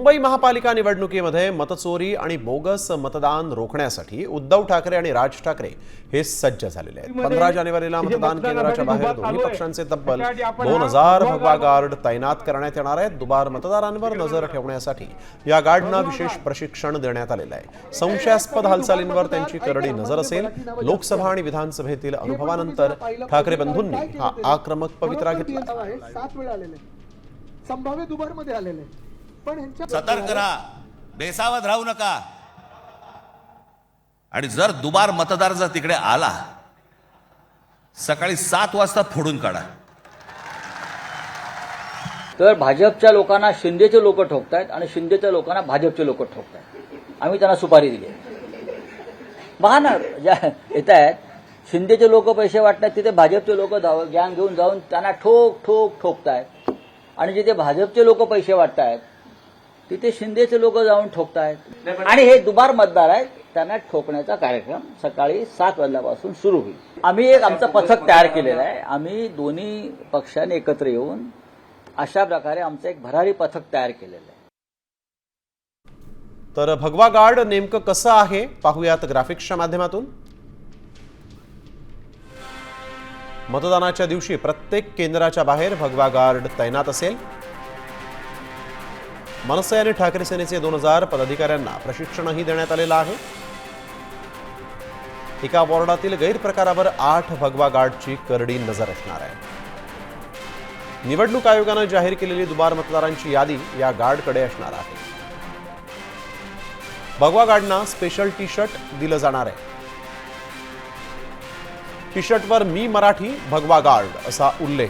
मुंबई महापालिका निवडणुकीमध्ये मतचोरी आणि बोगस मतदान रोखण्यासाठी उद्धव ठाकरे आणि राज ठाकरे हे सज्ज झालेले आहेत। 15 जानेवारीला मतदान केंद्राच्या बाहेर दोन्ही पक्षांचे तब्बल 2000 भगवा गार्ड तैनात करण्यात येणार आहेत। दुबार मतदारांवर नजर ठेवण्यासाठी या गार्डना विशेष प्रशिक्षण देण्यात आलेले आहे। संशयास्पद हालचालींवर त्यांची करडी नजर असेल। लोकसभा आणि विधानसभेतील अनुभवानंतर ठाकरे बंधूंनी हा आक्रमक पवित्रा घेतला। 7 वेळा आलेले संभाव्य दुबारमध्ये आलेले पण सतर्क राहा, बेसावध राहू नका। आणि जर दुबार मतदार जर तिकडे आला सकाळी 7 वाजता फोडून काढा। तर भाजपच्या लोकांना शिंदेचे लोक ठोकतायत आणि शिंदेच्या लोकांना भाजपचे लोक ठोकतायत। आम्ही त्यांना सुपारी दिली। बघा ना, ज्या येत आहेत शिंदेचे लोक पैसे वाटतात तिथे भाजपचे लोक गॅंग घेऊन जाऊन त्यांना ठोकतायत आणि जिथे भाजपचे लोक पैसे वाटतायत तिथे शिंदेचे लोक जाऊन ठोकतायत। आणि हे दुबार मतदार आहेत, त्यांना ठोकण्याचा कार्यक्रम सकाळी 7 वाजल्यापासून सुरू होईल। आम्ही एक आमचं पथक तयार केलेलं आहे। आम्ही दोन्ही पक्षांनी एकत्र येऊन अशा प्रकारे आमचं एक भरारी पथक तयार केलेलं आहे। तर भगवा गार्ड नेमकं कसं आहे पाहूयात ग्राफिक्सच्या माध्यमातून। मतदानाच्या दिवशी प्रत्येक केंद्राच्या बाहेर भगवा गार्ड तैनात असेल। मनसे आणि ठाकरे सेनेचे 2000 पदाधिकाऱ्यांना प्रशिक्षणही देण्यात आलेलं आहे। एका वॉर्डातील गैरप्रकारावर 8 भगवा गार्डची करडी नजर असणार आहे। निवडणूक आयोगानं जाहीर केलेली दुबार मतदारांची यादी या गार्डकडे असणार आहे। भगवा गार्डना स्पेशल टी शर्ट दिलं जाणार आहे। टी शर्टवर मी मराठी भगवा गार्ड असा उल्लेख